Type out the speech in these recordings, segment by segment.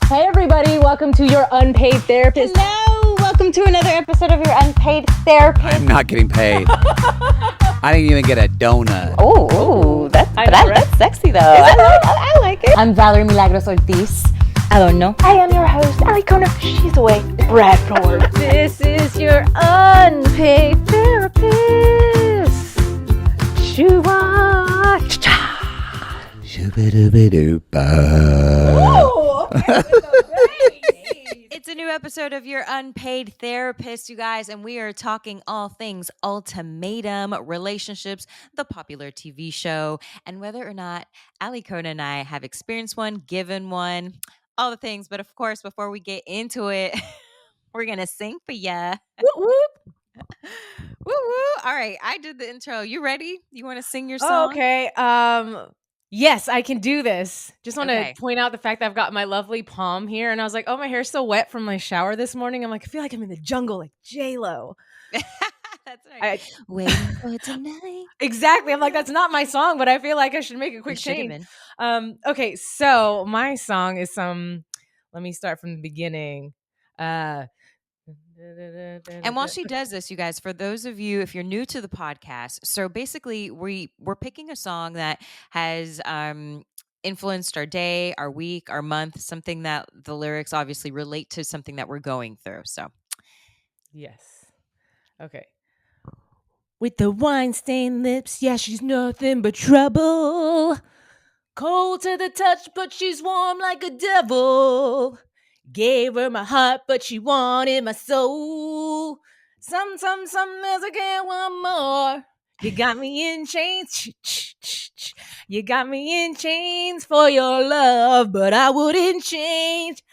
Hey everybody, welcome to Your Unpaid Therapist. Hello, welcome to another episode of Your Unpaid Therapist. I'm not getting paid. I didn't even get a donut. Oh, that's sexy though. I like it. I'm Valery Milagros Ortiz. I don't know. I am your host, Alikona. She's away. Bradford. This is Your Unpaid Therapist. Shoo-wah, cha-cha. It's a new episode of Your Unpaid Therapist, you guys, and we are talking all things Ultimatum, relationships, the popular TV show, and whether or not Alikona and I have experienced one, given one, all the things. But of course, before we get into it, we're going to sing for ya. Whoop, whoop. Woo woo. All right, I did the intro. You ready? You want to sing your song? Okay. Yes, I can do this. Just want Okay. to point out the fact that I've got my lovely palm here, and I was like, oh, my hair's so wet from my shower this morning. I'm like, I feel like I'm in the jungle, like J-Lo. That's right. Waiting for tonight. Exactly. I'm like, that's not my song, but I feel like I should make a quick It should have change. been. Okay, so my song is let me start from the beginning. And while she does this, you guys, for those of you, if you're new to the podcast, so basically we're picking a song that has influenced our day, our week, our month, something that the lyrics obviously relate to something that we're going through. So Yes. Okay. With the wine-stained lips, yeah, she's nothing but trouble. Cold to the touch, but she's warm like a devil. Gave her my heart, but she wanted my soul. Some else I can't want more. You got me in chains. You got me in chains for your love, but I wouldn't change.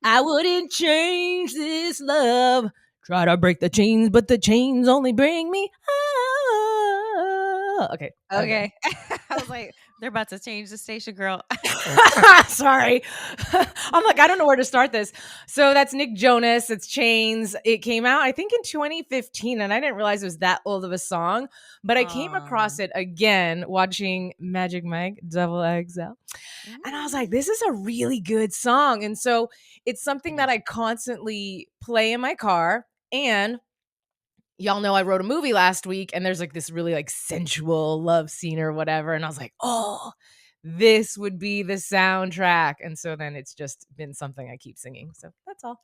I wouldn't change this love. Try to break the chains, but the chains only bring me. Okay. okay. I was like, they're about to change the station, girl. Sorry. I'm like, I don't know where to start this. So that's Nick Jonas. It's Chains. It came out, I think, in 2015, and I didn't realize it was that old of a song. But I came across it again watching Magic Mike, Double XL. And I was like, this is a really good song. And so it's something that I constantly play in my car. And y'all know I wrote a movie last week, and there's like this really like sensual love scene or whatever. And I was like, oh, this would be the soundtrack. And so then it's just been something I keep singing. So that's all.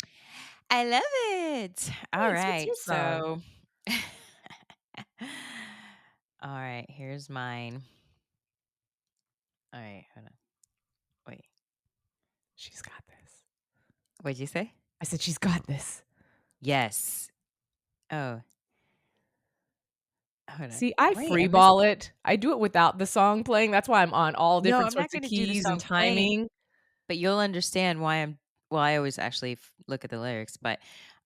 I love it. All Thanks. What's right. your song? So all right, here's mine. All right, hold on. Wait. She's got this. What'd you say? I said, she's got this. Yes. Oh. Hold on. See, I Wait, freeball it. I do it without the song playing. That's why I'm on all No, different I'm not sorts of gonna do the keys song and playing. timing. But you'll understand why I'm. Well, I always actually look at the lyrics, but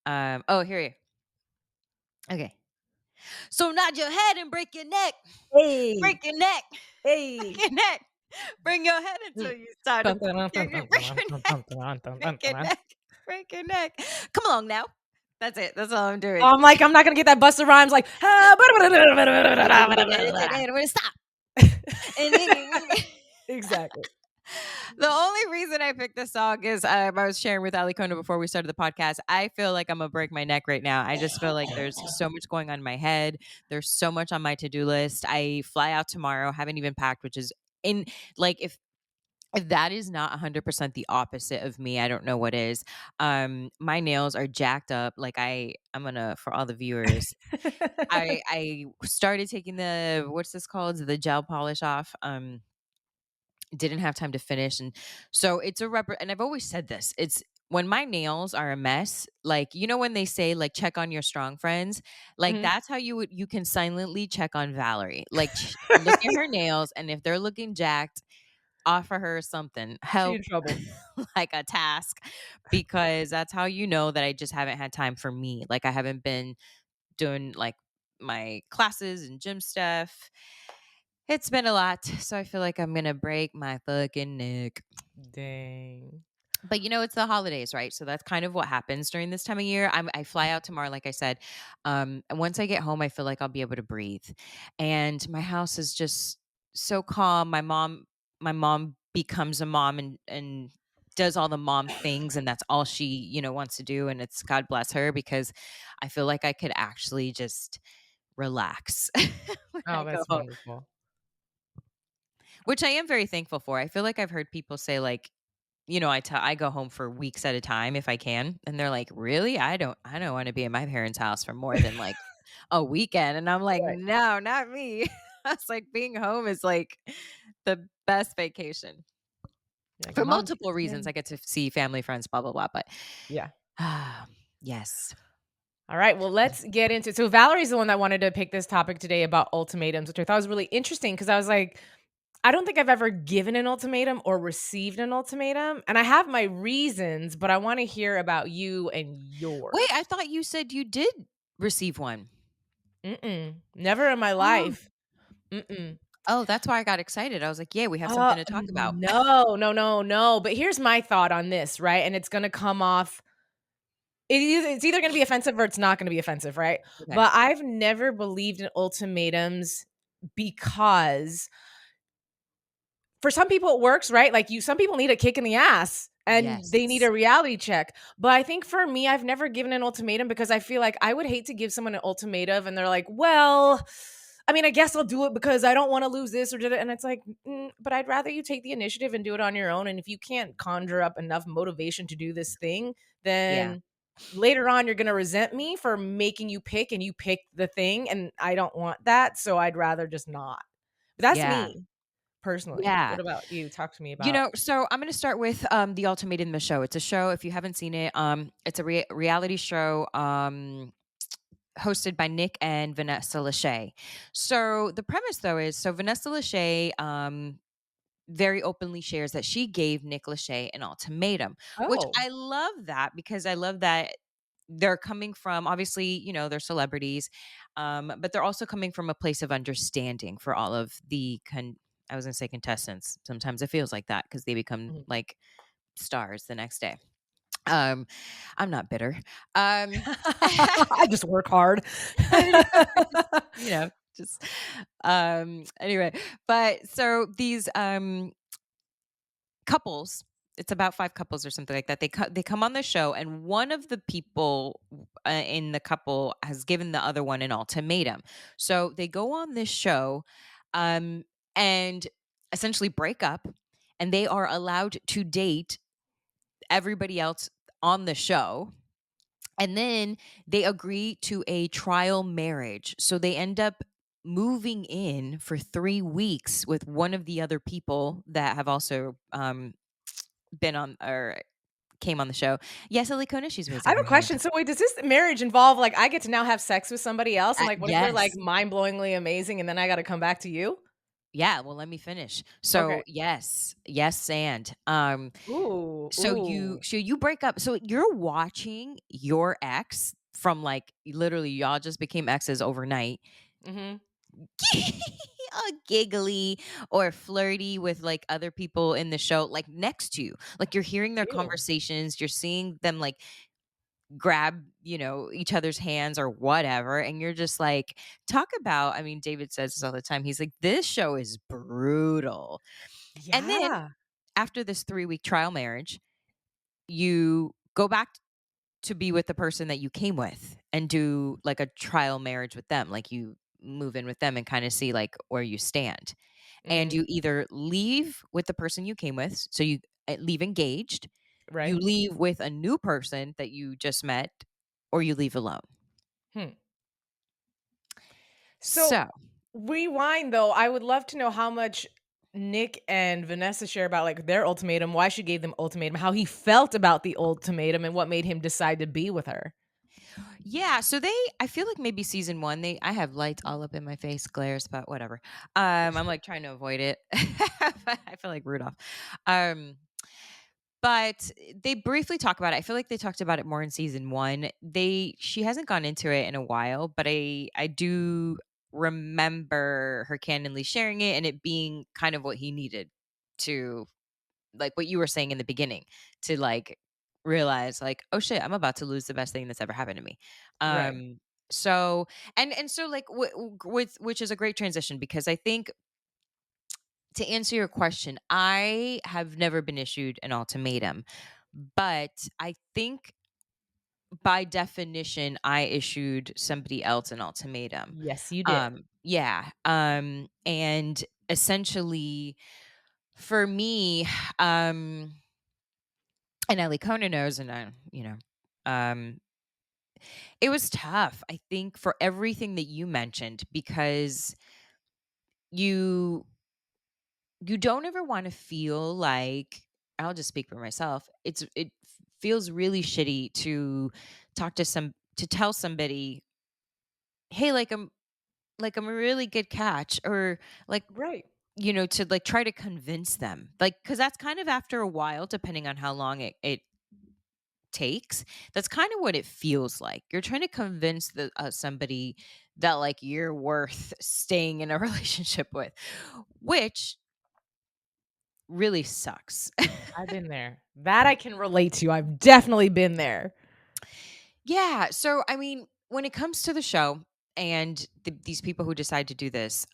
oh, here you. Okay. So nod your head and break your neck. Hey, Break your neck. hey. Break your neck. Bring your head until you start to break your neck. Break your neck. Break your neck. Come along now. That's it. That's all I'm doing. I'm like, I'm not gonna get that Busta Rhymes like. Stop. Exactly. The only reason I picked this song is I was sharing with Alikona before we started the podcast. I feel like I'm gonna break my neck right now. I just feel like there's so much going on in my head. There's so much on my to-do list. I fly out tomorrow, haven't even packed, which is in like if that is not 100% the opposite of me, I don't know what is. My nails are jacked up. Like I'm gonna, for all the viewers, I started taking the, what's this called? The gel polish off. Didn't have time to finish. And so it's and I've always said this, it's when my nails are a mess, like, you know, when they say like, check on your strong friends, like that's how you can silently check on Valery. Like look at her nails. And if they're looking jacked, offer her something, help, in trouble. like a task, because that's how you know that I just haven't had time for me. Like I haven't been doing like my classes and gym stuff. It's been a lot, so I feel like I'm gonna break my fucking neck. Dang. But you know, it's the holidays, right? So that's kind of what happens during this time of year. I fly out tomorrow, like I said. And once I get home, I feel like I'll be able to breathe. And my house is just so calm. My mom becomes a mom and does all the mom things and that's all she, you know, wants to do, and it's God bless her, because I feel like I could actually just relax when Oh, I go that's home, wonderful. which I am very thankful for. I feel like I've heard people say, like, you know, I go home for weeks at a time if I can, and they're like, "Really? I don't want to be in my parents' house for more than like a weekend." And I'm like, Right. "No, not me." It's like being home is like the best vacation You're like, for "Mom, multiple reasons. I get to see family, friends, blah blah blah. But yeah. yes, All right, well, let's get into so Valerie's the one that wanted to pick this topic today about ultimatums, which I thought was really interesting because I was like, I don't think I've ever given an ultimatum or received an ultimatum, and I have my reasons, but I want to hear about you and wait. yours. I thought you said you did receive one. Never in my Oh, life. Mm-mm. oh, that's why I got excited. I was like, "Yeah, we have something to talk about." No, no, no, no. But here's my thought on this, right? And it's gonna come off. It's either gonna be offensive or it's not gonna be offensive, right? Okay. But I've never believed in ultimatums because for some people it works, right? Like some people need a kick in the ass and they need Yes. a reality check. But I think for me, I've never given an ultimatum because I feel like I would hate to give someone an ultimatum and they're like, well, I mean, I guess I'll do it because I don't want to lose this or did it. And it's like, but I'd rather you take the initiative and do it on your own. And if you can't conjure up enough motivation to do this thing, Yeah. then later on you're going to resent me for making you pick and you pick the thing. And I don't want that. So I'd rather just not. But that's Yeah. me. Personally, Yeah. what about you? Talk to me You about. know, so I'm going to start with the Ultimatum the show. It's a show, if you haven't seen it, it's a reality show hosted by Nick and Vanessa Lachey. So the premise though is, so Vanessa Lachey very openly shares that she gave Nick Lachey an ultimatum, which Oh, I love that, because I love that they're coming from, obviously, you know, they're celebrities, but they're also coming from a place of understanding for all of the I was going to say contestants. Sometimes it feels like that because they become mhm. like stars the next day. Um, I'm not bitter. Um, I just work hard. I know, you know, just anyway, but so these couples, it's about 5 couples or something like that. They come on the show, and one of the people in the couple has given the other one an ultimatum. So they go on this show um and essentially break up, and they are allowed to date everybody else on the show. And then they agree to a trial marriage. So they end up moving in for 3 weeks with one of the other people that have also been on or came on the show. Yes, Alikona, she's I raising have her a hand. question. So wait, does this marriage involve like I get to now have sex with somebody else? And like, what if they're like Yes. mind-blowingly amazing and then I got to come back to you? Yeah, well, let me finish. Okay. So, yes, and Ooh, so ooh. you break up. So you're watching your ex from like literally y'all just became exes overnight. Mhm. All giggly or flirty with like other people in the show, like next to you. Like you're hearing their Ew. conversations, you're seeing them like grab, you know, each other's hands or whatever. And you're just like, talk about, I mean, David says this all the time. He's like, this show is brutal. And then Yeah. after this 3-week trial marriage, you go back to be with the person that you came with and do like a trial marriage with them. Like you move in with them and kind of see like where you stand. And Mhm. you either leave with the person you came with, so you leave engaged, you Right. leave with a new person that you just met, or you leave alone. Hmm. So So, rewind though. I would love to know how much Nick and Vanessa share about like their ultimatum, why she gave them ultimatum, how he felt about the ultimatum, and what made him decide to be with her. yeah, so I feel like maybe season 1, I have lights all up in my face, glares, but whatever. I'm like trying to avoid it. I feel like Rudolph. Um, but they briefly talk about it. I feel like they talked about it more in season 1. She hasn't gone into it in a while, but I do remember her candidly sharing it and it being kind of what he needed to, like what you were saying in the beginning, to like realize like, oh shit, I'm about to lose the best thing that's ever happened to me. Right. So and so like with which is a great transition, because I think to answer your question, I have never been issued an ultimatum, but I think by definition, I issued somebody else an ultimatum. Yes, you did. Yeah. And essentially for me, um, and Alikona knows, and um, it was tough, I think, for everything that you mentioned, because you you don't ever want to feel like, I'll just speak for myself. It feels really shitty to tell somebody, "Hey, I'm a really good catch," or like, Right. to like try to convince them. Like, cuz that's kind of after a while, depending on how long it takes. That's kind of what it feels like. You're trying to convince somebody that like you're worth staying in a relationship with, which really sucks. I've been there. That I can relate to. I've definitely been there. Yeah. So, I mean, when it comes to the show and these people who decide to do this,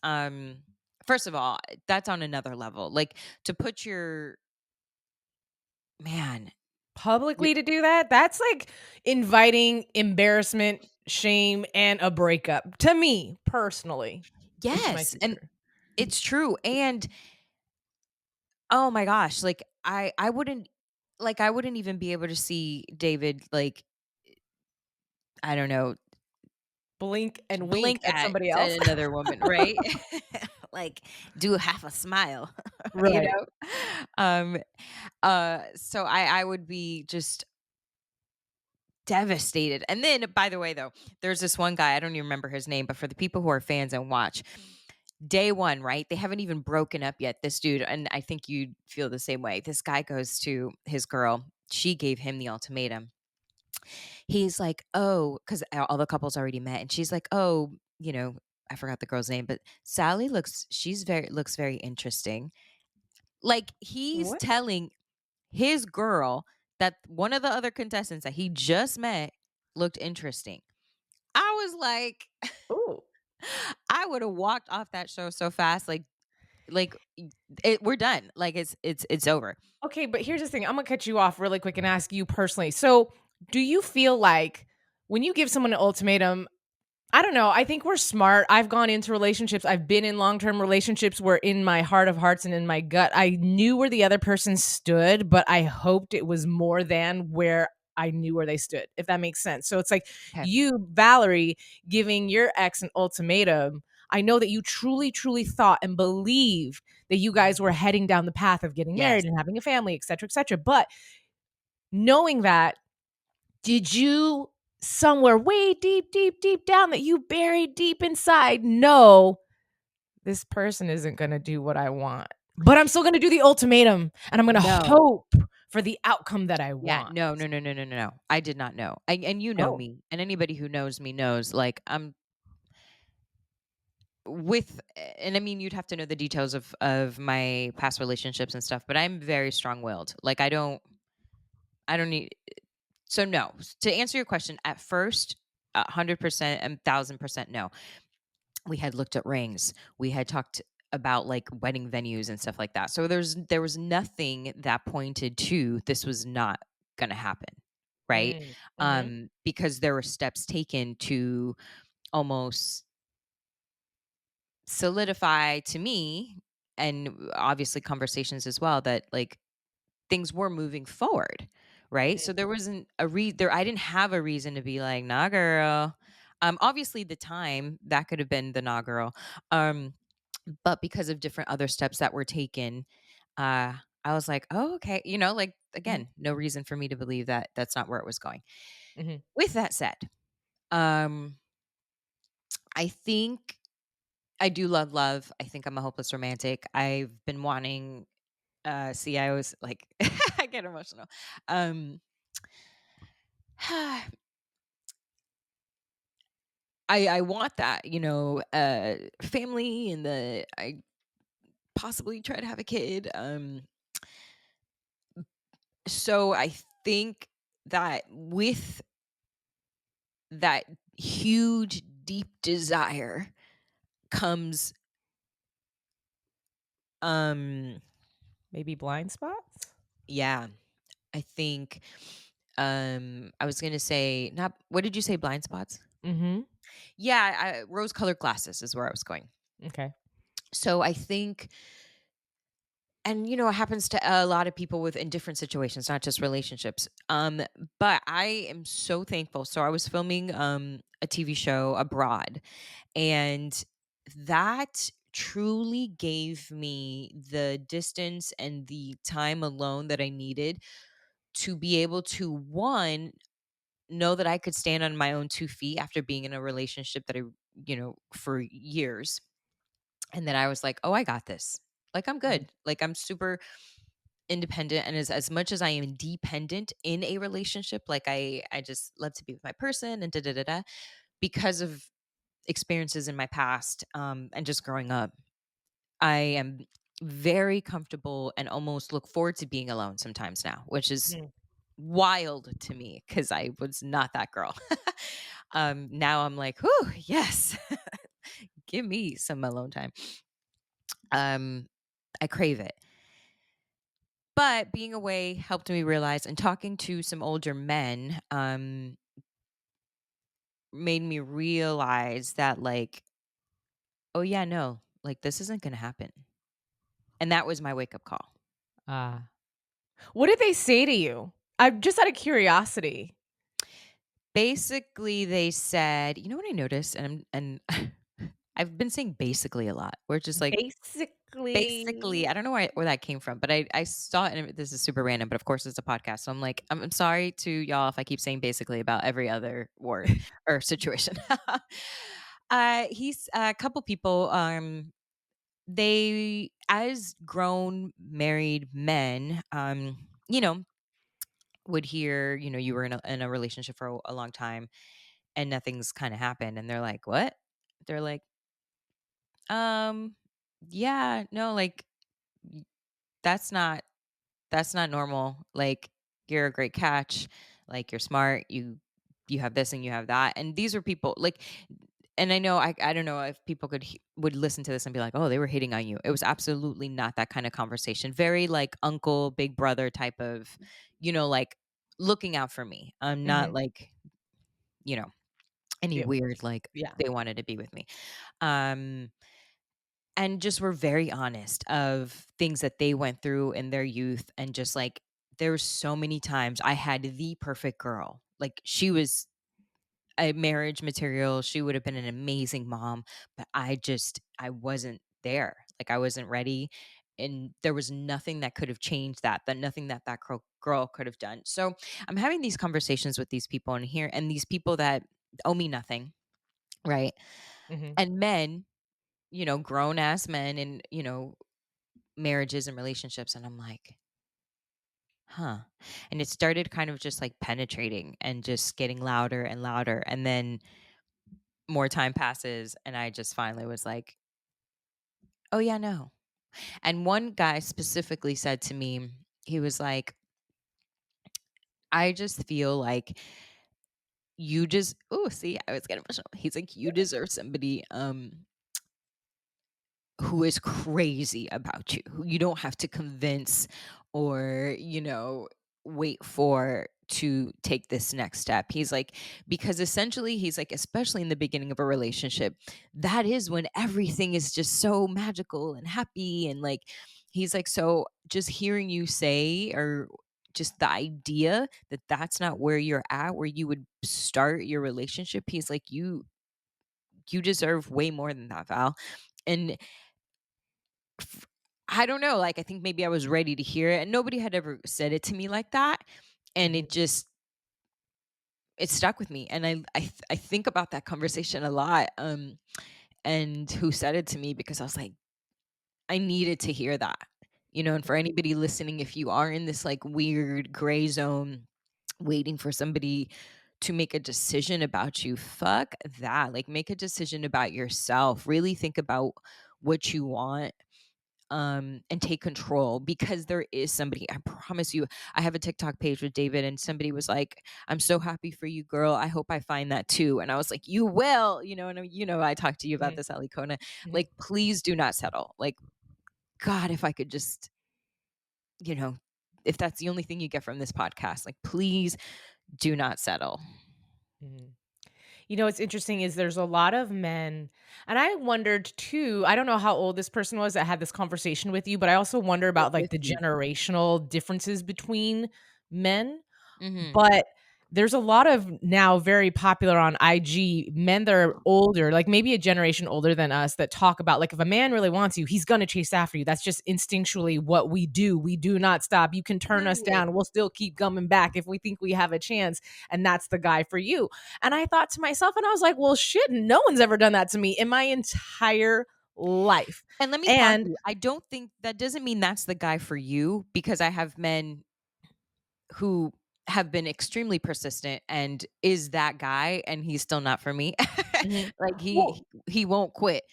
first of all, that's on another level. Like, to put your man, y- Publicly to do that, that's like inviting embarrassment, shame, and a breakup to me personally into my yes, and future. it's true. And oh my gosh, like I wouldn't even be able to see David, like, I don't know, Blink and wink blink at at somebody else. another woman, right? Like, do half a smile, you Right. know? Um, so I would be just devastated. And then, by the way, though, there's this one guy, I don't even remember his name, but for the people who are fans and watch, day one, right? They haven't even broken up yet. This dude, and I think you'd feel the same way. This guy goes to his girl. She gave him the ultimatum. He's like, oh, because all the couples already met, and she's like, oh, I forgot the girl's name, but Sally looks very interesting. Like, he's What? telling his girl that one of the other contestants that he just met looked interesting. I was like, Ooh. I would have walked off that show so fast, we're done. Like, it's over. Okay, but here's the thing. I'm gonna cut you off really quick and ask you personally. So, do you feel like when you give someone an ultimatum, I don't know. I think we're smart. I've gone into relationships. I've been in long-term relationships where in my heart of hearts and in my gut, I knew where the other person stood, but I hoped it was more than where I knew where they stood, if that makes sense. So it's like Okay. you, Valerie, giving your ex an ultimatum. I know that you truly, truly thought and believed that you guys were heading down the path of getting Yes. married and having a family, et cetera, et cetera. But knowing that, did you somewhere way deep, deep, deep down that you buried deep inside know this person isn't going to do what I want, but I'm still going to do the ultimatum and I'm going to No. hope for the outcome that I Yeah. want? No. No. No. No. No. No. No. I did not know. And you know Oh, me, and anybody who knows me knows, like, I'm with, and I mean, you'd have to know the details of my past relationships and stuff, but I'm very strong willed. Like, I don't need. So no. To answer your question, at first, 100% and 1,000% no. We had looked at rings. We had talked about like wedding venues and stuff like that. So there was nothing that pointed to this was not going to happen, right? mm, mhm, Because there were steps taken to almost solidify to me, and obviously conversations as well, that like things were moving forward, right? So there wasn't there. I didn't have a reason to be like, nah, girl. Obviously, the time that could have been the nah, girl. Um, but because of different other steps that were taken, uh, I was like, oh, okay. Like, mhm, again, no reason for me to believe that that's not where it was going. mhm. With that said, um, I think I do love love. I think I'm a hopeless romantic. I've been wanting. See, I was like, I get emotional. Um, I want that, family, and I possibly try to have a kid. So I think that with that huge, deep desire comes Maybe blind spots? Yeah. I think I was gonna say not what did you say, blind spots? Mm-hmm. Yeah, rose colored glasses is where I was going. Okay. So I think, and it happens to a lot of people in different situations, not just relationships. But I am so thankful. So I was filming a TV show abroad, and that truly gave me the distance and the time alone that I needed to be able to, one, know that I could stand on my own 2 feet after being in a relationship that I, for years. And then I was like, "Oh, I got this. Like, I'm Mhm. good. Like, I'm super independent." And as much as I am dependent in a relationship, like I just love to be with my person and da da da da, because of experiences in my past, and just growing up, I am very comfortable and almost look forward to being alone sometimes now, which is Mhm. wild to me because I was not that girl. Now I'm like, whew, yes, give me some alone time. I crave it. But being away helped me realize, and talking to some older men made me realize that, like, oh yeah, no, like this isn't gonna happen. And that was my wake up call. Ah. What did they say to you? I'm just out of curiosity. Basically, they said, you know what I noticed, and I've been saying basically a lot. We're just like, basically, Basically. I don't know where that came from, but I saw it, and this is super random, but of course it's a podcast. So I'm like, I'm sorry to y'all if I keep saying basically about every other word or situation. He's a couple people, they, as grown married men, would hear, you were in a relationship for a long time and nothing's kind of happened, and they're like, "What?" They're like, um yeah, no, like, y- that's not normal. Like, you're a great catch. Like, you're smart. You have this and you have that. And these are people like, and I know, I don't know if people would listen to this and be like, "Oh, they were hitting on you." It was absolutely not that kind of conversation. Very like uncle, big brother type of, like looking out for me. I'm not Mhm. like, you know, any Yeah. weird like Yeah. they wanted to be with me. Um and just were very honest of things that they went through in their youth, and just like, there were so many times I had the perfect girl. Like, she was a marriage material. She would have been an amazing mom, but I wasn't there. Like, I wasn't ready, and there was nothing that could have changed that nothing that girl could have done. So I'm having these conversations with these people in here, and these people that owe me nothing, right? Mhm. And men, grown ass men, and marriages and relationships, and I'm like, huh. And it started kind of just like penetrating and just getting louder and louder, and then more time passes, and I just finally was like, oh yeah, no. And one guy specifically said to me, he was like, I just feel like you just, oh, see, I was getting emotional. He's like, you deserve somebody who is crazy about you, who you don't have to convince or, wait for to take this next step. He's like, because essentially, he's like, especially in the beginning of a relationship, that is when everything is just so magical and happy. And like, he's like, so just hearing you say, or just the idea that that's not where you're at, where you would start your relationship, he's like, you deserve way more than that, Val. And I don't know, like, I think maybe I was ready to hear it, and nobody had ever said it to me like that, and Mhm. it stuck with me, and I think about that conversation a lot, and who said it to me, because I was like, I needed to hear that, and for anybody listening, if you are in this, like, weird gray zone, waiting for somebody to make a decision about you, fuck that, like, make a decision about yourself, really think about what you want, and take control, because there is somebody, I promise you. I have a TikTok page with David, and somebody was like, I'm so happy for you, girl, I hope I find that too. And I was like, you will, and I talked to you about Mhm. this, Alikona. Mhm. Like, please do not settle. Like, God, if I could just, if that's the only thing you get from this podcast, like, please do not settle. Mhm. What's interesting is there's a lot of men, and I wondered too. I don't know how old this person was that had this conversation with you, but I also wonder They're about like the 50. generational differences between men. Mm-hmm. But there's a lot of now very popular on IG men that are older, like maybe a generation older than us, that talk about like if a man really wants you, he's gonna chase after you. That's just instinctually what we do. We do not stop. You can turn us Right. down. We'll still keep coming back if we think we have a chance, and that's the guy for you. And I thought to myself, and I was like, well, shit, no one's ever done that to me in my entire life. And let me pause And you. I don't think that doesn't mean that's the guy for you, because I have men who have been extremely persistent and is that guy, and he's still not for me. Mhm. Like Well, he won't quit.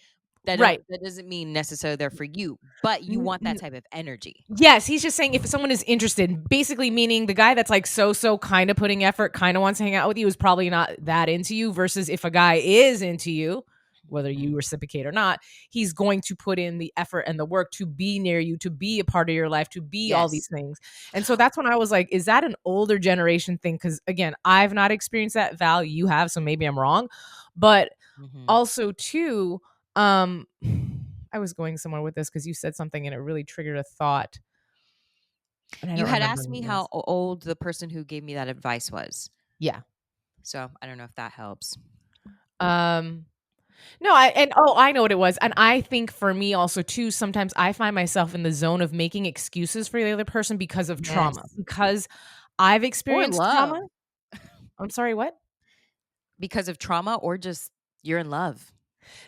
right. That doesn't mean necessarily they're for you, but you want that type of energy. Yes, he's just saying if someone is interested, basically meaning the guy that's like so kind of putting effort, kind of wants to hang out with you is probably not that into you versus if a guy is into you, whether Mhm. you reciprocate or not, he's going to put in the effort and the work to be near you, to be a part of your life, to be all these Yes. things. And so that's when I was like, is that an older generation thing? Because again, I've not experienced that. Val, you have, so maybe I'm wrong. But Mhm. also too, um I was going somewhere with this because you said something and it really triggered a thought, and I You don't had remember asked what me it how was. old the person who gave me that advice was. Yeah. So, I don't know if that helps. Um, no, I know what it was. And I think for me also too, sometimes I find myself in the zone of making excuses for the other person because of trauma. Yes. Because I've Or experienced trauma. love. I'm sorry, what? Because of trauma, or just you're in love.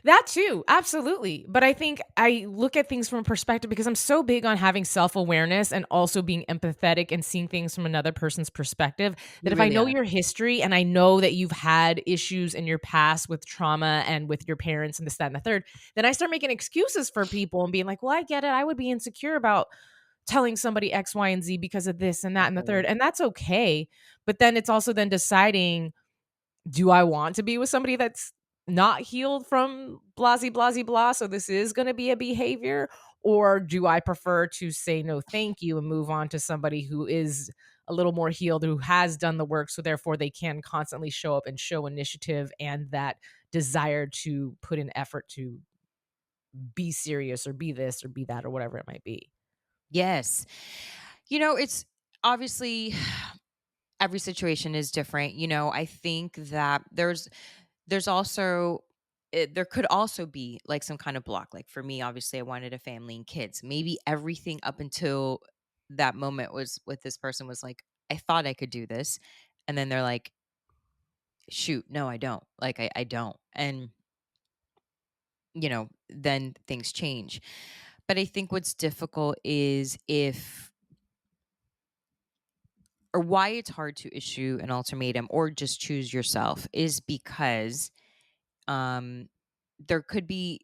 That too, absolutely. But I think I look at things from a perspective because I'm so big on having self awareness and also being empathetic and seeing things from another person's perspective. That You if I really know are. your history and I know that you've had issues in your past with trauma and with your parents and this, that, and the third, then I start making excuses for people and being like, well, I get it. I would be insecure about telling somebody X, Y, and Z because of this and that and the third. Mhm. And that's okay. But then it's also then deciding, do I want to be with somebody that's not healed from blasey blasey blah? So this is going to be a behavior, or do I prefer to say no, thank you, and move on to somebody who is a little more healed, who has done the work, so therefore they can constantly show up and show initiative and that desire to put in effort to be serious or be this or be that or whatever it might be. Yes. It's obviously every situation is different. I think that there's also there could also be like some kind of block. Like for me, obviously I wanted a family and kids. Maybe everything up until that moment was with this person was like, I thought I could do this. And then they're like, shoot, no, I don't. Like I don't. And then things change. But I think what's difficult is if or why it's hard to issue an ultimatum or just choose yourself is because um there could be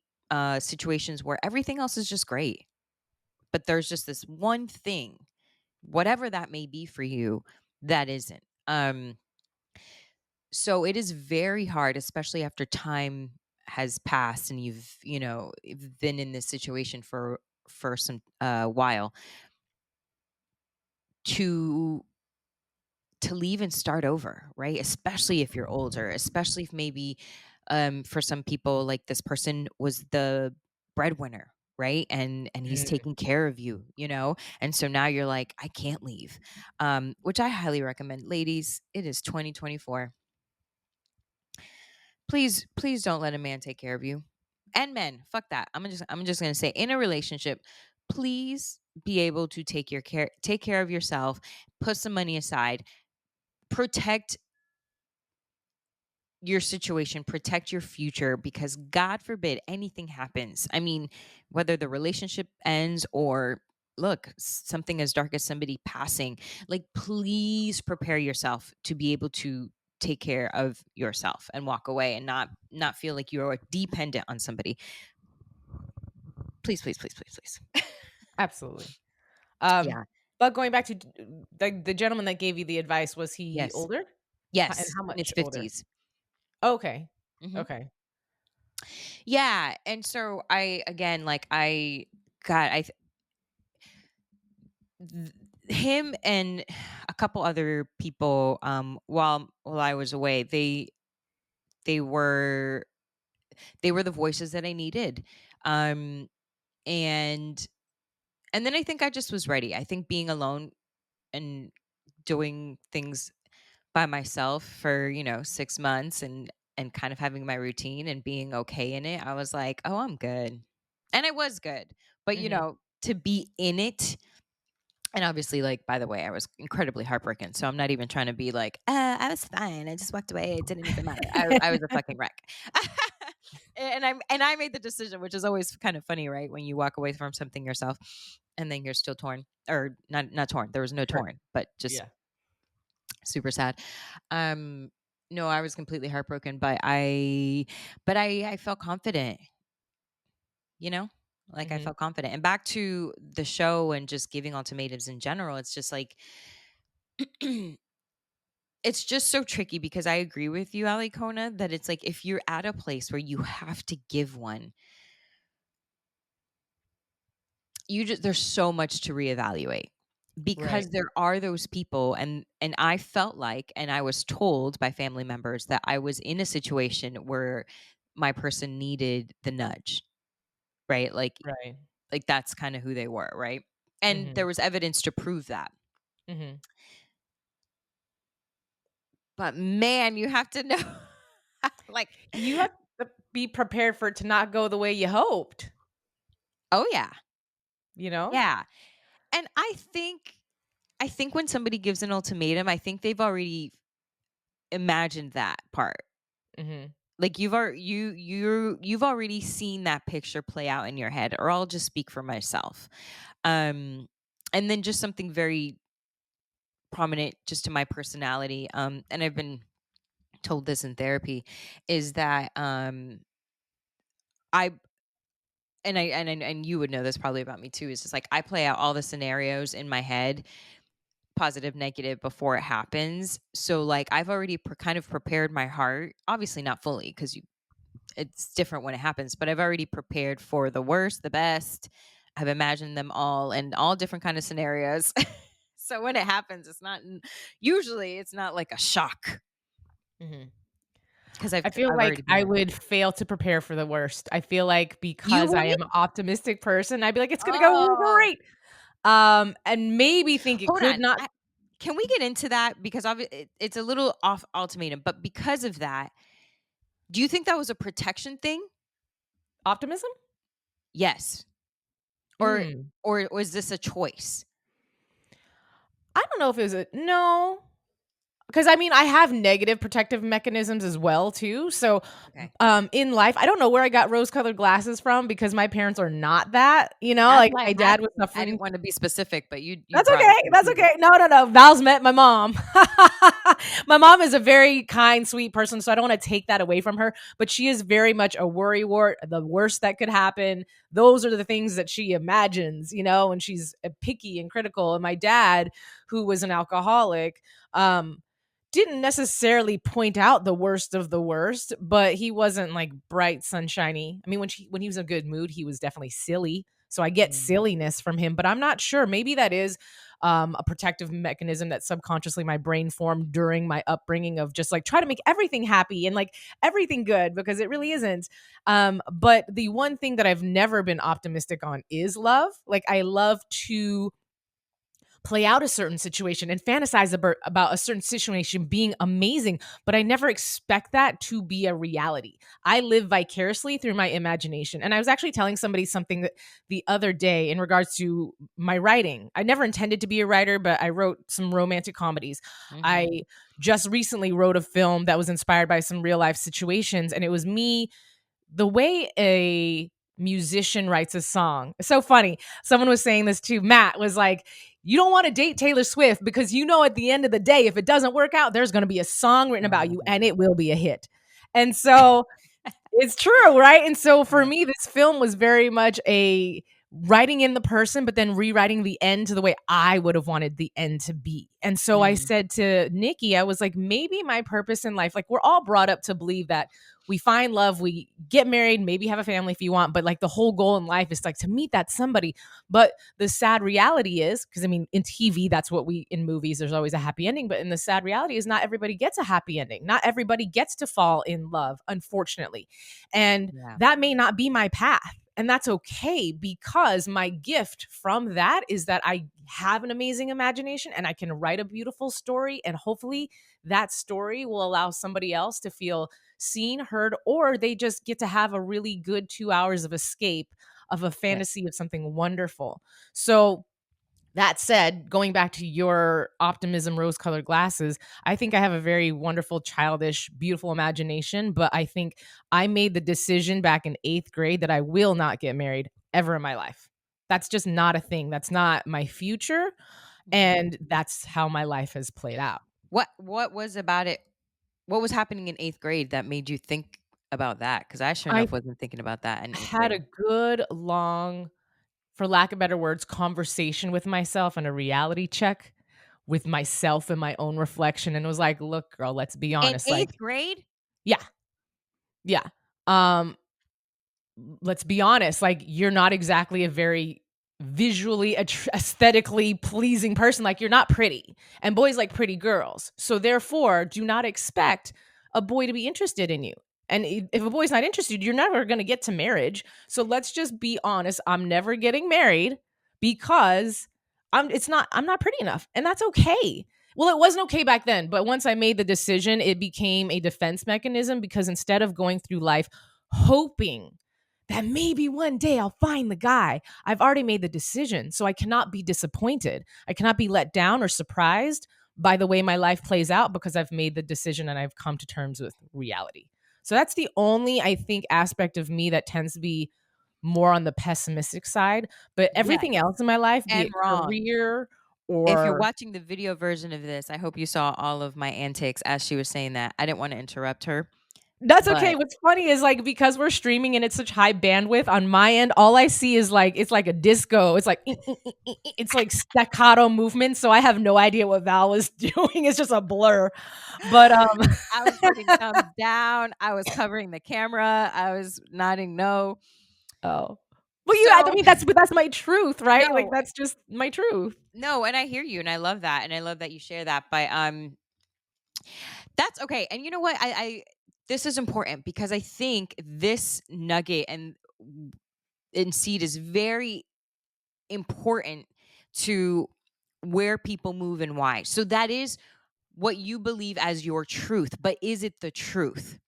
situations where everything else is just great, but there's just this one thing, whatever that may be for you, that isn't. So it is very hard, especially after time has passed and you've been in this situation for some while, to leave and start over, right? Especially if you're older, especially if maybe for some people, like, this person was the breadwinner, right? And he's Mm. taking care of you, and so now you're like, I can't leave. Which I highly recommend. Ladies, it is 2024. Please don't let a man take care of you. And men, fuck that. I'm just gonna say, in a relationship, please be able to take care of yourself, put some money aside, protect your situation, protect your future, because God forbid anything happens. I mean, whether the relationship ends or, look, something as dark as somebody passing, like, please prepare yourself to be able to take care of yourself and walk away and not feel like you're dependent on somebody. Please, please, please, please, please. Absolutely. Yeah. But going back to the gentleman that gave you the advice, was he Yes. older? And Yes. how In its much older? 50s. Okay. Hmm. Okay. Yeah. And so I, again, like, God, him and a couple other people, while I was away, they were the voices that I needed. Um, and then I think I just was ready. I think being alone and doing things by myself for 6 months, and kind of having my routine and being okay in it, I was like, oh, I'm good. And I was good. But to be in it, and obviously, like, by the way, I was incredibly heartbroken, so I'm not even trying to be like, I was fine, I just walked away, it didn't even matter. I was a fucking wreck. And I made the decision, which is always kind of funny, right? When you walk away from something yourself and then you're still torn, or not torn. There was no torn, but just super sad. No, I was completely heartbroken, but I felt confident, like I felt confident. And back to the show and just giving ultimatums in general, it's just like it's just so tricky, because I agree with you, Alikona, that it's like, if you're at a place where you have to give one, there's so much to reevaluate, because there are those people, and I felt like, and I was told by family members, that I was in a situation where my person needed the nudge, right? Like that's kind of who they were, right? And there was evidence to prove that. But man, you have to know, like, you have to be prepared for it to not go the way you hoped. Oh yeah. Yeah. And I think when somebody gives an ultimatum, I think they've already imagined that part. Like, you've already seen that picture play out in your head. Or I'll just speak for myself. And then just something very prominent just to my personality, and I've been told this in therapy, is that and you would know this probably about me too, is just like, I play out all the scenarios in my head, positive, negative, before it happens. So like, I've already kind of prepared my heart, obviously not fully, because it's different when it happens, but I've already prepared for the worst, the best. I've imagined them all in all different kind of scenarios. So when it happens, it's not like a shock. Because I feel like I would fail to prepare for the worst. I feel like, because I am an optimistic person, I'd be like, it's going to go great. And maybe think it could not. Can we get into that? Because it's a little off ultimatum, but because of that, do you think that was a protection thing? Optimism? Yes. Or was this a choice? I don't know if it was no. Because I mean, I have negative protective mechanisms as well too. So, in life, I don't know where I got rose-colored glasses from, because my parents are not that. Like, my dad was suffering. I didn't want to be specific, but you. That's okay. That's okay. No. Val's met my mom. My mom is a very kind, sweet person, so I don't want to take that away from her. But she is very much a worrywart. The worst that could happen, those are the things that she imagines. And she's picky and critical. And my dad, who was an alcoholic, didn't necessarily point out the worst of the worst, but he wasn't like bright, sunshiny. I mean, when he was in a good mood, he was definitely silly. So I get silliness from him, but I'm not sure. Maybe that is a protective mechanism that subconsciously my brain formed during my upbringing, of just like, try to make everything happy and like everything good, because it really isn't. But the one thing that I've never been optimistic on is love. Like, I love to play out a certain situation and fantasize about a certain situation being amazing, but I never expect that to be a reality. I live vicariously through my imagination. And I was actually telling somebody something that the other day in regards to my writing. I never intended to be a writer, but I wrote some romantic comedies. I just recently wrote a film that was inspired by some real life situations, and it was me. The way a musician writes a song, it's so funny. Someone was saying this too. Matt was like, you don't want to date Taylor Swift, because at the end of the day, if it doesn't work out, there's going to be a song written about you, and it will be a hit. And so it's true, right? And so for me, this film was very much a writing in the person, but then rewriting the end to the way I would have wanted the end to be. And so I said to Nikki, I was like, maybe my purpose in life, like we're all brought up to believe that we find love, we get married, maybe have a family if you want, but like the whole goal in life is like to meet that somebody. But the sad reality is, because I mean, in TV, that's what in movies, there's always a happy ending. But in the sad reality is not everybody gets a happy ending. Not everybody gets to fall in love, unfortunately. And that may not be my path. And that's okay, because my gift from that is that I have an amazing imagination and I can write a beautiful story. And hopefully that story will allow somebody else to feel seen, heard, or they just get to have a really good 2 hours of escape of a fantasy of something wonderful. So that said, going back to your optimism, rose colored glasses, I think I have a very wonderful, childish, beautiful imagination. But I think I made the decision back in 8th grade that I will not get married ever in my life. That's just not a thing. That's not my future. And that's how my life has played out. What was about it? What was happening in 8th grade that made you think about that? Because I sure I enough wasn't thinking about that in 8th had a grade. good, long, for lack of better words, conversation with myself and a reality check with myself and my own reflection. And it was like, look, girl, let's be In honest. 8th Like, grade? yeah, yeah. Um, let's be honest. Like, you're not exactly a very visually, aesthetically pleasing person. Like, you're not pretty, and boys like pretty girls. So therefore, do not expect a boy to be interested in you. And if a boy's not interested, you're never going to get to marriage. So let's just be honest. I'm never getting married because I'm not pretty enough. And that's okay. Well, it wasn't okay back then, but once I made the decision, it became a defense mechanism, because instead of going through life hoping that maybe one day I'll find the guy, I've already made the decision. So I cannot be disappointed. I cannot be let down or surprised by the way my life plays out, because I've made the decision and I've come to terms with reality. So that's the only, I think, aspect of me that tends to be more on the pessimistic side. But everything else in my life, be And it wrong. career If you're or watching the video version of this, I hope you saw all of my antics as she was saying that. I didn't want to interrupt her. that's But okay. What's funny is, like, because we're streaming and it's such high bandwidth on my end, all I see is like, it's like a disco. It's like it's like staccato movement. So I have no idea what Val was doing. It's just a blur. But I was putting thumbs down. I was covering the camera. I was nodding no. oh. Well, I So mean, that's my truth, right? Like, no, that's just my truth. no, and I hear you, and I love that, and I love that you share that. But that's okay. And you know what? I this is important because I think this nugget and seed is very important to where people move and why. So that is what you believe as your truth, but is it the truth?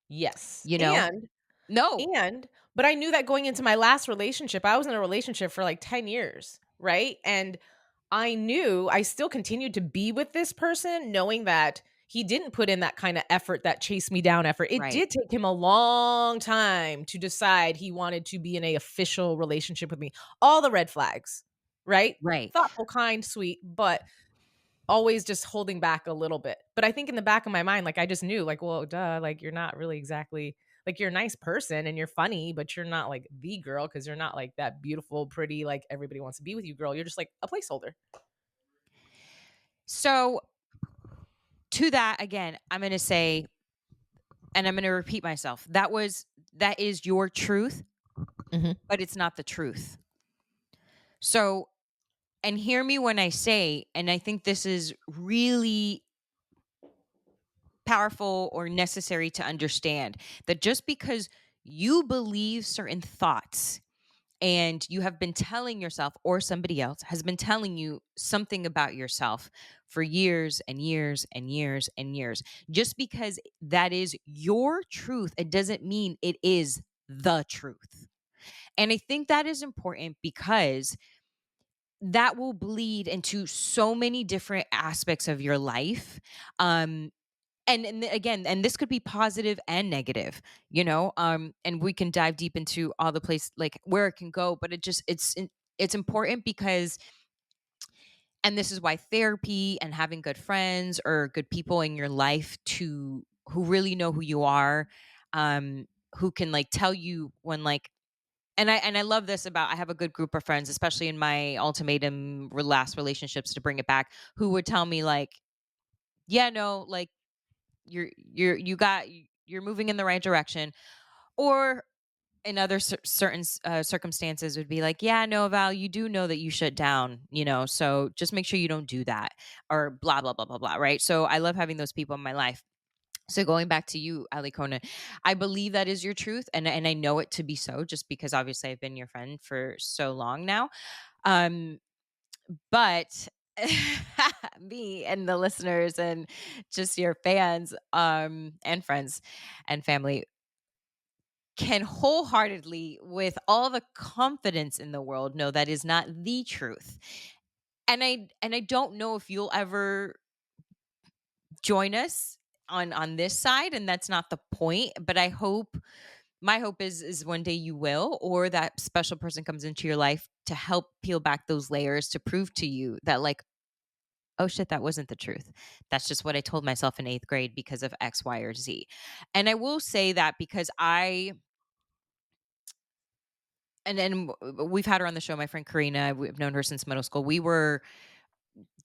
Yes. You know? No. But I knew that going into my last relationship, I was in a relationship for like 10 years, right? And I still continued to be with this person, knowing that he didn't put in that kind of effort, that chase me down effort. It Right. did take him a long time to decide he wanted to be in a official relationship with me. All the red flags, right? Right. Thoughtful, kind, sweet, but always just holding back a little bit. But I think in the back of my mind, like, I just knew, like, well, duh, like, you're not really exactly, like, you're a nice person and you're funny, but you're not like the girl, because you're not like that beautiful, pretty, like everybody wants to be with you girl. You're just like a placeholder. So to that again, I'm going to say, and I'm going to repeat myself. That is your truth, but it's not the truth. So, and hear me when I say, and I think this is really powerful or necessary to understand, that just because you believe certain thoughts and you have been telling yourself, or somebody else has been telling you something about yourself for years and years and years and years, just because that is your truth, it doesn't mean it is the truth. And I think that is important because that will bleed into so many different aspects of your life. Again, and this could be positive and negative, and we can dive deep into all the place, like where it can go, but it's important because, and this is why therapy and having good friends or good people in your life who really know who you are, who can like tell you when like and I love this about, I have a good group of friends, especially in my ultimatum last relationships, to bring it back, who would tell me like, yeah, no, like you're moving in the right direction, or in other certain circumstances would be like, yeah, no, Val, you do know that you shut down, so just make sure you don't do that, or blah blah blah blah blah, right? So I love having those people in my life. So going back to you, Alikona, I believe that is your truth, and I know it to be so, just because obviously I've been your friend for so long now. Um, but me and the listeners and just your fans, and friends and family, can wholeheartedly, with all the confidence in the world, know that is not the truth. And I don't know if you'll ever join us on this side, and that's not the point, but I hope, my hope is one day you will, or that special person comes into your life to help peel back those layers, to prove to you that, like, oh shit, that wasn't the truth. That's just what I told myself in 8th grade because of X, Y, or Z. And I will say that because and then we've had her on the show, my friend Karina. We've known her since middle school. We were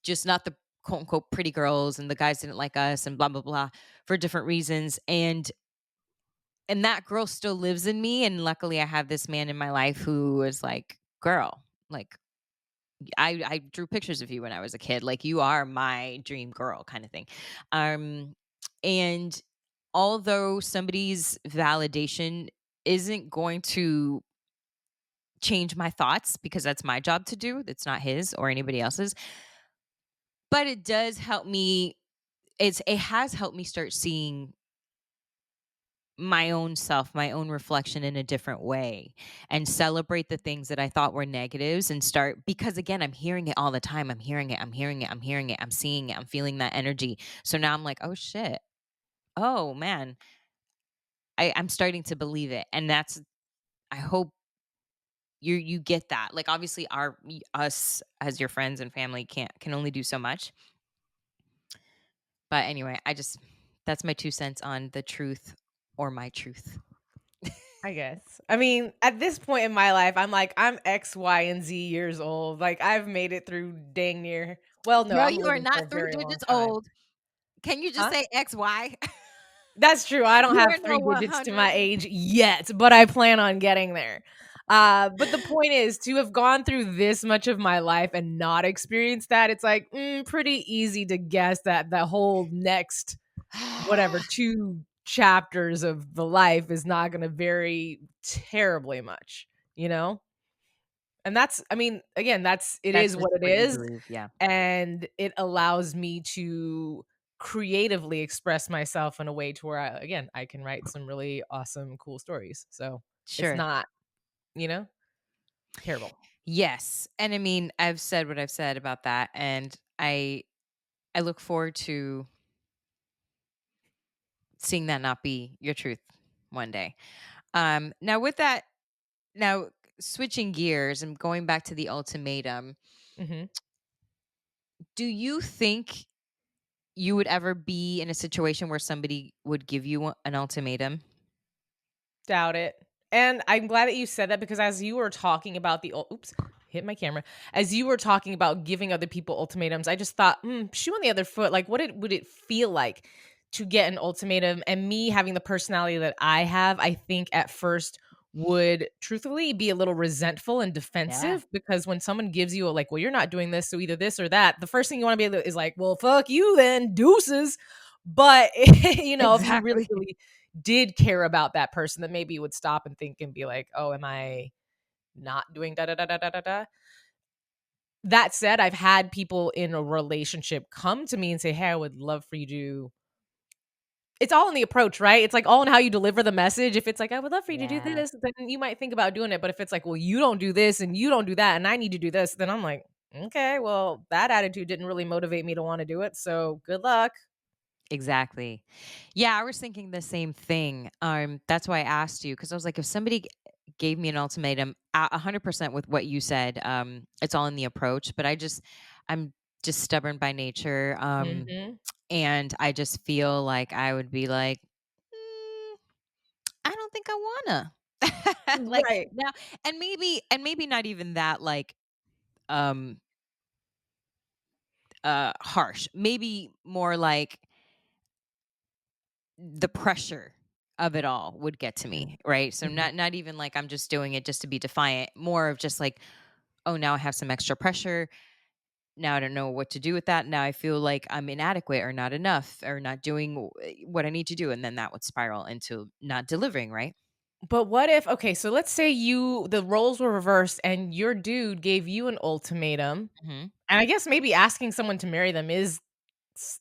just not the quote unquote pretty girls, and the guys didn't like us, and blah blah blah, for different reasons. And that girl still lives in me. And luckily I have this man in my life who is like, girl, like, I drew pictures of you when I was a kid. Like, you are my dream girl, kind of thing. Um, and although somebody's validation isn't going to change my thoughts, because that's my job to do, it's not his or anybody else's, but it does help me. It has helped me start seeing my own self, my own reflection in a different way, and celebrate the things that I thought were negatives, and start, because again, I'm hearing it all the time. I'm hearing it. I'm hearing it. I'm hearing it. I'm seeing it. I'm feeling that energy. So now I'm like, oh shit. Oh man. I'm starting to believe it. And that's, I hope you get that. Like, obviously us as your friends and family can only do so much. But anyway, that's my 2 cents on the truth, or my truth. I guess. I mean, at this point in my life, I'm like, I'm X, Y, and Z years old. Like, I've made it through dang near. Well, no, Girl, I'm you are living for not a 3 very long digits time. old. Can you just Huh? say XY? That's true. I don't You have are no 3 digits to 100. my age yet, but I plan on getting there. But the point is, to have gone through this much of my life and not experienced that, it's like pretty easy to guess that the whole next whatever 2 chapters of the life is not going to vary terribly much, you know? And that's, I mean, again, it That's is just what it what you is, believe, yeah. and it allows me to creatively express myself in a way to where I can write some really awesome, cool stories. So it's Sure. not, you know, terrible. Yes. And I mean, I've said what I've said about that, and I look forward to seeing that not be your truth one day. Now with that, now switching gears and going back to the ultimatum, Hmm. do you think you would ever be in a situation where somebody would give you an ultimatum? Doubt it. And I'm glad that you said that, because as you were talking about oops, hit my camera. As you were talking about giving other people ultimatums, I just thought, shoe on the other foot. Like, would it feel like to get an ultimatum? And me having the personality that I have, I think at first would truthfully be a little resentful and Yeah. defensive, because when someone gives you a like, well, you're not doing this, so either this or that, the first thing you want to be able to is like, well, fuck you then, deuces. But if you really, Exactly. really did care about that person, that maybe you would stop and think and be like, oh, am I not doing da da da da da da da? That said, I've had people in a relationship come to me and say, hey, I would love for you to. It's all in the approach, right? It's like all in how you deliver the message. If it's like, I would love for you to do Yeah. this, then you might think about doing it. But if it's like, well, you don't do this and you don't do that, and I need to do this, then I'm like, okay, well, that attitude didn't really motivate me to want to do it. So good luck. Exactly. Yeah, I was thinking the same thing. That's why I asked you, because I was like, if somebody gave me an ultimatum, 100% with what you said, it's all in the approach. But I'm just stubborn by nature, Hmm. and I just feel like I would be like, "Mm, I don't think I wanna." Like Right. now, and maybe not even that like um harsh. Maybe more like the pressure of it all would get to Mhm. me, right? So Mhm. not even like I'm just doing it just to be defiant, more of just like, oh, now I have some extra pressure. Now I don't know what to do with that. Now I feel like I'm inadequate or not enough or not doing what I need to do, and then that would spiral into not delivering, right? But what if okay, so let's say the roles were reversed and your dude gave you an ultimatum, Mhm. and I guess maybe asking someone to marry them is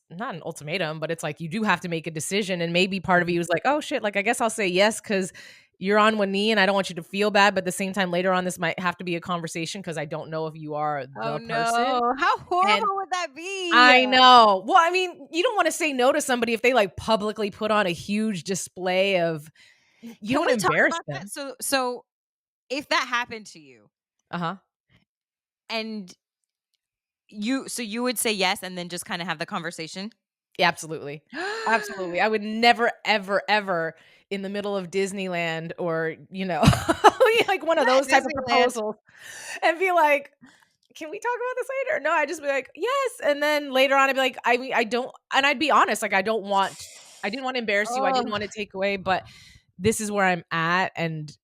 not an ultimatum, but it's like you do have to make a decision, and maybe part of Mhm. you is like, "Oh, shit, like, I guess I'll say yes because 'cause you're on one knee and I don't want you to feel bad, but at the same time, later on, this might have to be a conversation because I don't know if you are Oh the person." no. How And horrible would that be? I know. Well, I mean, you don't wanna say no to somebody if they, like, publicly put on a huge display of you don't Can wanna we talk embarrass about that? them. So if that happened to you Uh-huh. and you would say yes and then just kind of have the conversation? Yeah, absolutely. Absolutely. I would never, ever, ever in the middle of Disneyland or, like one of Not those type of Disneyland. proposals and be like, "Can we talk about this later?" No, I'd just be like, "Yes." And then later on, I'd be like, I mean, I don't, and I'd be honest, like, I didn't want to embarrass you. I didn't Oh, want to take away, but this is where I'm at. And,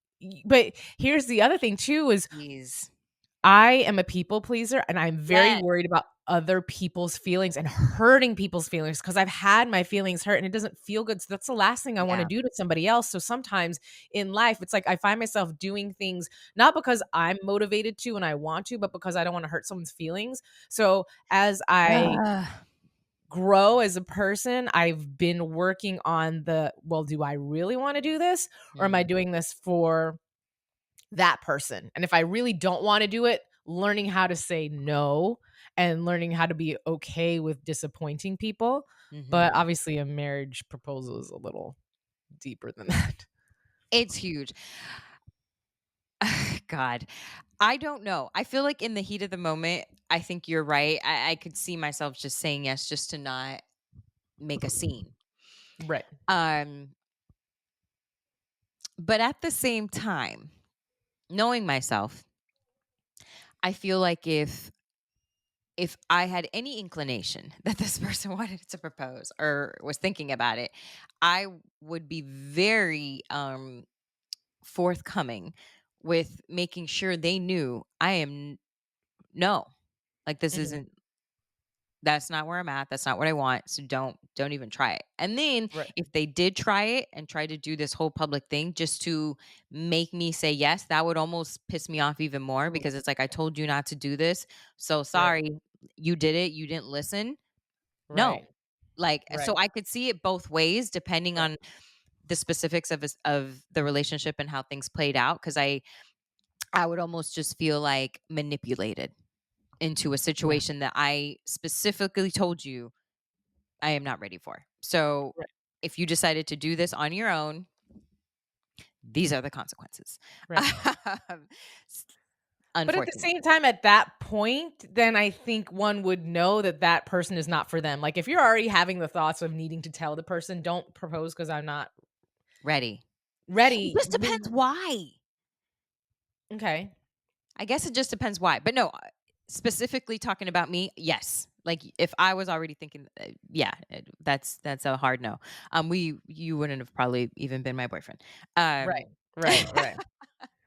but here's the other thing too is jeez. I am a people pleaser and I'm very Yes. worried about other people's feelings and hurting people's feelings because I've had my feelings hurt and it doesn't feel good. So that's the last thing I want to Yeah. do to somebody else. So sometimes in life, it's like I find myself doing things not because I'm motivated to and I want to, but because I don't want to hurt someone's feelings. So as I Ah. grow as a person, I've been working on well, do I really want to do this or am I Mm, doing this for that person? And if I really don't wanna do it, learning how to say no and learning how to be okay with disappointing people, but mhm. obviously a marriage proposal is a little deeper than that. It's huge. God, I don't know. I feel like in the heat of the moment, I think you're right. I could see myself just saying yes just to not make a scene. Right. Um, but at the same time, knowing myself, I feel like if I had any inclination that this person wanted to propose or was thinking about it, I would be very forthcoming with making sure they knew I am no. Like this Mhm. isn't that's not where I'm at. That's not what I want. So don't even try it. And then Right. if they did try it and try to do this whole public thing just to make me say yes, that would almost piss me off even more Ooh, because it's like I told you not to do this. So right. sorry, you did it. You didn't listen. No. Right. Like Right. so I could see it both ways depending Right. on the specifics of the relationship and how things played out cuz I would almost just feel like manipulated into a Yeah. situation that I specifically told you I am not ready for. So Right. if you decided to do this on your own, these are the consequences. Right. S- But at the Unfortunately. same time, at that point, then I think one would know that that person is not for them. Like, if you're already having the thoughts of needing to tell the person, "Don't propose because 'cause I'm not Ready. It ready," just depends why. okay. I guess it just depends why. But no, specifically talking about me, yes. Like if I was already thinking, yeah, that's a hard no. You wouldn't have probably even been my boyfriend. Right, Um, right, right.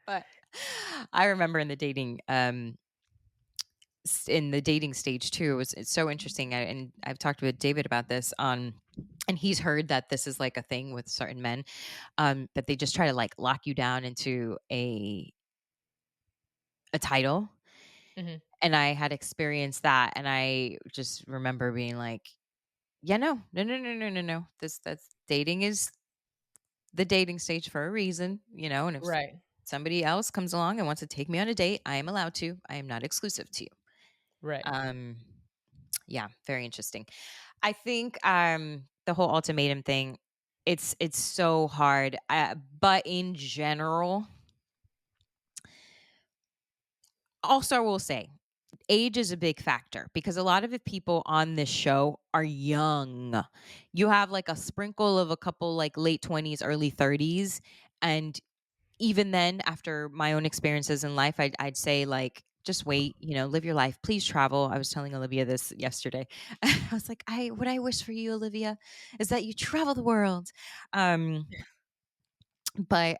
but I remember in the dating stage too. It's so interesting, and I've talked with David about this on. And he's heard that this is like a thing with certain men, that they just try to like lock you down into a title. Mhm. And I had experienced that, and I just remember being like, "Yeah, no, no, no, no, no, no, no. That's dating is the dating stage for a reason, you know. And if Right, somebody else comes along and wants to take me on a date, I am allowed to. I am not exclusive to you." right. Um, yeah, very interesting. I think the whole ultimatum thing, it's so hard. But in general, also I will say age is a big factor because a lot of the people on this show are young. You have like a sprinkle of a couple like late 20s, early 30s, and even then, after my own experiences in life, I'd say, like, just wait, live your life. Please travel. I was telling Olivia this yesterday. I was like, what I wish for you, Olivia, is that you travel the world. Um, but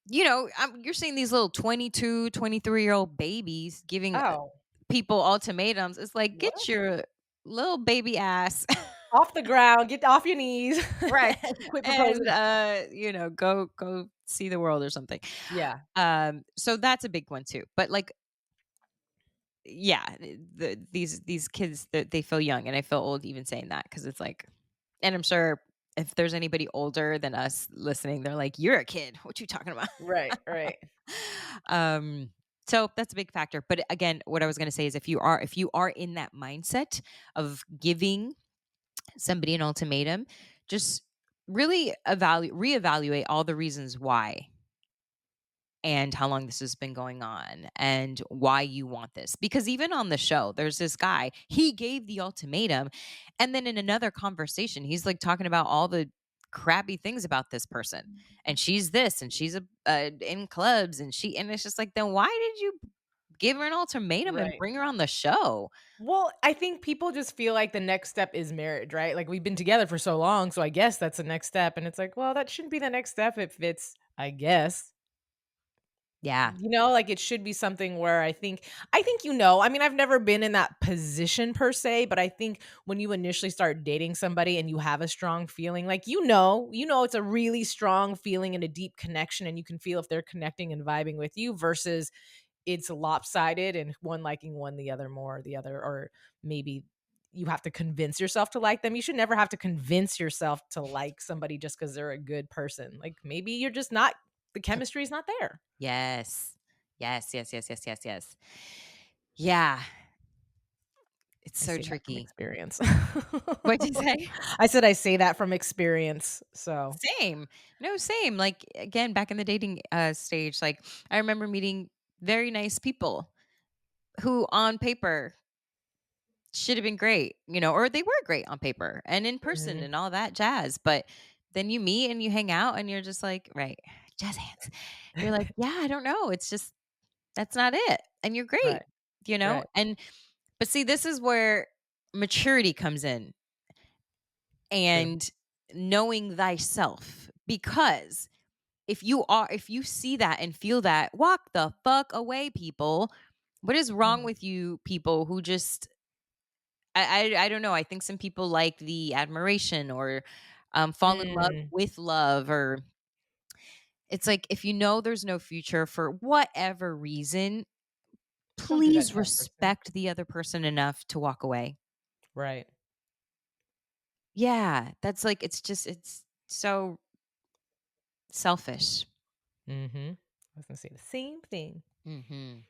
you're seeing these little 22, 23-year-old babies giving Oh, people ultimatums. It's like, what? get your little baby ass Off the ground, get off your knees. right, Quit and proposing. go see the world or something. Yeah. So that's a big one too. But like, yeah, these kids, they feel young, and I feel old even saying that, because it's like, and I'm sure if there's anybody older than us listening, they're like, "You're a kid. What you talking about?" Right, right. um, so that's a big factor. But again, what I was going to say is, if you are in that mindset of giving somebody an ultimatum, just really reevaluate all the reasons why, and how long this has been going on, and why you want this. Because even on the show, there's this guy, he gave the ultimatum, and then in another conversation, he's like talking about all the crappy things about this person. And she's this, and she's in clubs, and it's just like, then why did you give her an ultimatum and Right. bring her on the show? Well, I think people just feel like the next step is marriage, right? Like, we've been together for so long, so I guess that's the next step, and it's like, well, that shouldn't be the next step if it's, I guess. Yeah. Like, it should be something where I think, I mean, I've never been in that position per se, but I think when you initially start dating somebody and you have a strong feeling, like, it's a really strong feeling and a deep connection, and you can feel if they're connecting and vibing with you versus it's lopsided and one liking one, the other more, the other, or maybe you have to convince yourself to like them. You should never have to convince yourself to like somebody just because they're a good person. Like, maybe you're just not, the chemistry is not there. Yes. Yes, yes, yes, yes, yes, yes. Yeah. It's I so say that from tricky. experience. What'd you say? I said I say that from experience. So, Same. No, same. Like, again, back in the dating stage, like, I remember meeting very nice people who on paper should have been great, or they were great on paper and in person mhm, and all that jazz. But then you meet and you hang out and you're just like, right, jazz hands. You're like, yeah, I don't know. It's just, that's not it. And you're great, right, right, And, but see, this is where maturity comes in, true. and knowing thyself. Because if you see that and feel that, walk the fuck away, people. What is wrong Mhm, with you people who just, I don't know. I think some people like the admiration, or fall in love mm, with love, or it's like, if you know there's no future for whatever reason, don't do that please to that person. respect the other person enough to walk away. Right. Yeah, that's like, it's so selfish. Mhm. I was gonna say the same thing. Mhm.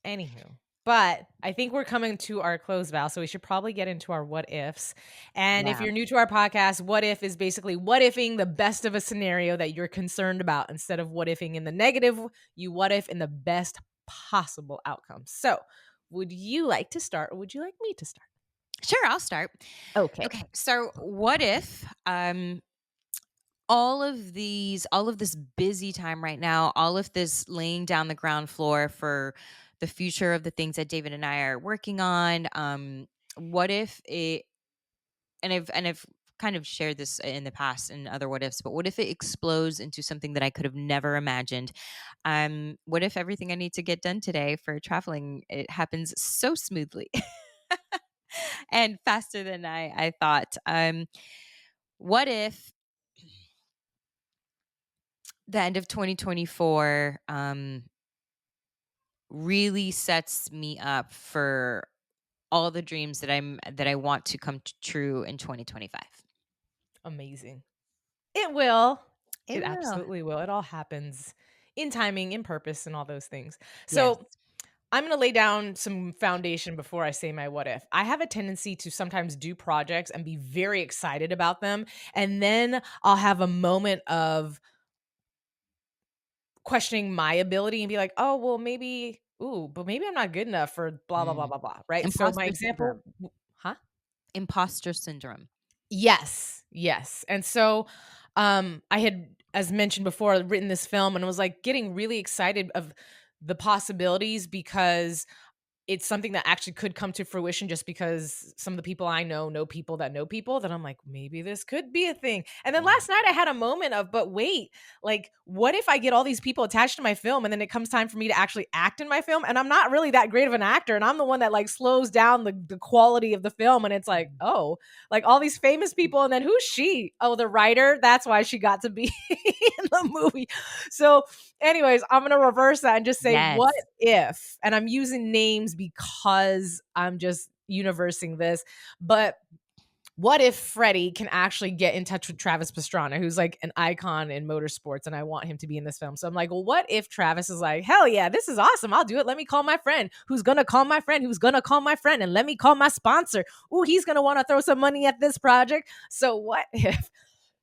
Anywho, but I think we're coming to our close, Val, so we should probably get into our what ifs. And if Yeah. you're new to our podcast, what if is basically what ifing the best of a scenario that you're concerned about. Instead of what ifing in the negative, you what if in the best possible outcome. So, would you like to start, or would you like me to start? Sure, I'll start. Okay. Okay, so what if all of this busy time right now, all of this laying down the ground floor for the future of the things that David and I are working on, what if it, and I've kind of shared this in the past in other what ifs, but what if it explodes into something that I could have never imagined? What if everything I need to get done today for traveling, it happens so smoothly and faster than I thought? What if the end of 2024 really sets me up for all the dreams that I want to come true in 2025? Amazing. It will. It It will. absolutely will. It all happens in timing, in purpose, and all those things. Yes. So, I'm going to lay down some foundation before I say my what if. I have a tendency to sometimes do projects and be very excited about them. And then I'll have a moment of questioning my ability and be like, oh, well, maybe, but maybe I'm not good enough for blah, blah, blah, Mm. blah, blah. Right. So, my Imposter example, syndrome. huh? Imposter syndrome. Yes, yes. And so I had, as mentioned before, written this film and was like getting really excited of the possibilities because it's something that actually could come to fruition just because some of the people I know people that know people that I'm like, maybe this could be a thing. And then last night I had a moment of, but wait, like, what if I get all these people attached to my film and then it comes time for me to actually act in my film? And I'm not really that great of an actor. And I'm the one that like slows down the quality of the film. And it's like, oh, like all these famous people. And then who's she? Oh, the writer. That's why she got to be in the movie. So anyways, I'm going to reverse that and just say, what Yes. if, and I'm using names because I'm just universing this, but what if Freddie can actually get in touch with Travis Pastrana, who's like an icon in motorsports, and I want him to be in this film? So I'm like, well, what if Travis is like, hell yeah, this is awesome. I'll do it. Let me call my friend who's going to call my friend who's going to call my friend, and let me call my sponsor. Ooh, he's going to want to throw some money at this project. So what if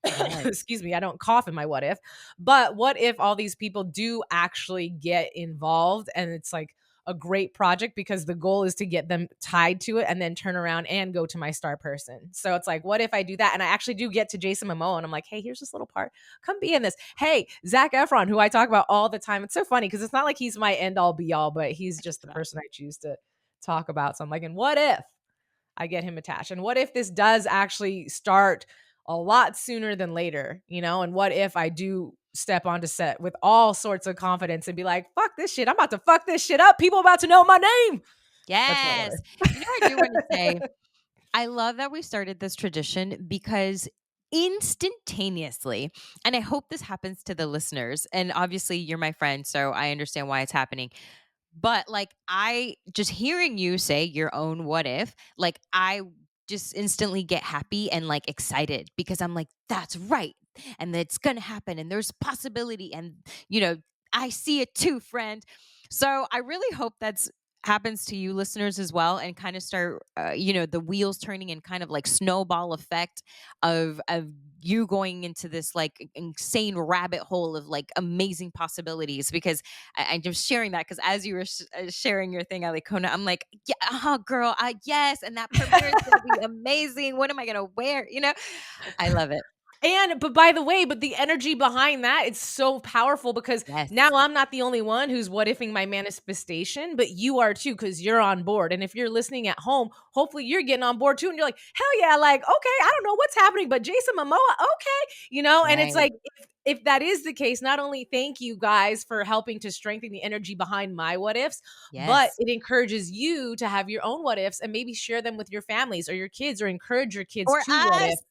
Yes. excuse me, I don't cough in my what if, but what if all these people do actually get involved and it's like a great project because the goal is to get them tied to it and then turn around and go to my star person. So it's like, what if I do that? And I actually do get to Jason Momoa and I'm like, hey, here's this little part. Come be in this. Hey, Zach Efron, who I talk about all the time. It's so funny because it's not like he's my end all be all, but he's just the person I choose to talk about. So I'm like, and what if I get him attached? And what if this does actually start a lot sooner than later, you know? And what if I do step onto set with all sorts of confidence and be like, fuck this shit. I'm about to fuck this shit up. People about to know my name. That's what Yes. You know, I do want to say, I love that we started this tradition because instantaneously, and I hope this happens to the listeners, and obviously you're my friend, so I understand why it's happening. But like, I just hearing you say your own what if, like, I just instantly get happy and like excited because I'm like, that's right. And it's going to happen. And there's possibility. And, you know, I see it too, friend. So I really hope that's happens to you listeners as well and kind of start you know, the wheels turning and kind of like snowball effect of you going into this like insane rabbit hole of like amazing possibilities because I'm just sharing that because as you were sharing your thing, Alikona, I'm like, yeah, girl, yes, and that premiere is gonna be amazing. What am I gonna wear? You know, I love it. But by the way, but the energy behind that, it's so powerful because Yes, now I'm not the only one who's what ifing my manifestation, but you are too, because you're on board. And if you're listening at home, hopefully you're getting on board too. And you're like, hell yeah, like, okay, I don't know what's happening, but Jason Momoa, okay, you know, and it's right. like, if that is the case, not only thank you guys for helping to strengthen the energy behind my what ifs, but Yes, it encourages you to have your own what ifs and maybe share them with your families or your kids or encourage your kids or to what if, us.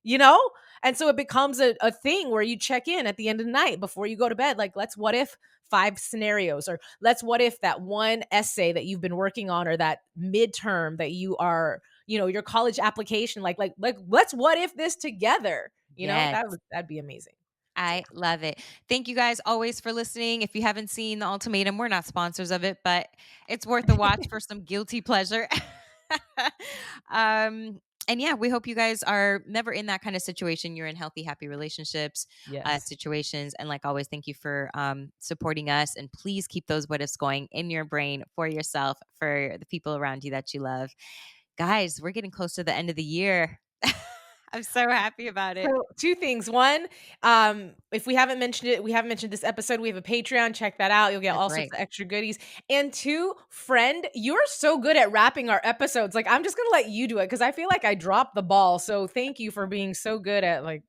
you know? And so it becomes a thing where you check in at the end of the night before you go to bed. Like, let's what if 5 scenarios, or let's what if that one essay that you've been working on, or that midterm that you are, you know, your college application. Like, let's what if this together. You know, Yes. that'd be amazing. I love it. Thank you guys always for listening. If you haven't seen The Ultimatum, we're not sponsors of it, but it's worth a watch for some guilty pleasure. um, and yeah, we hope you guys are never in that kind of situation. You're in healthy, happy relationships, Yes. situations. And like always, thank you for supporting us. And please keep those what ifs going in your brain for yourself, for the people around you that you love. Guys, we're getting close to the end of the year. I'm so happy about it. So 2 things. One, if we haven't mentioned it, we haven't mentioned this episode. We have a Patreon. Check that out. You'll get That's all sorts right. of extra goodies. And 2, friend, you're so good at wrapping our episodes. Like, I'm just gonna let you do it because I feel like I dropped the ball. So thank you for being so good at like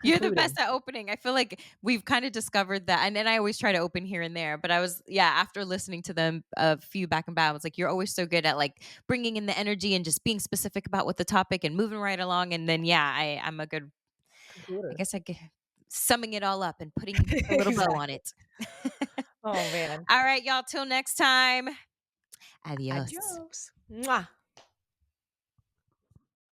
You're the concluding. best at opening. I feel like we've kind of discovered that. And then I always try to open here and there. But I was, yeah, after listening to them a few back and back, I was like, you're always so good at like bringing in the energy and just being specific about what the topic and moving right along. And then, yeah, I'm a good, I Concluder. guess I get summing it all up and putting a little bow on Exactly. it. Oh man. All right, y'all. Till next time. Adios. Adios. Mwah.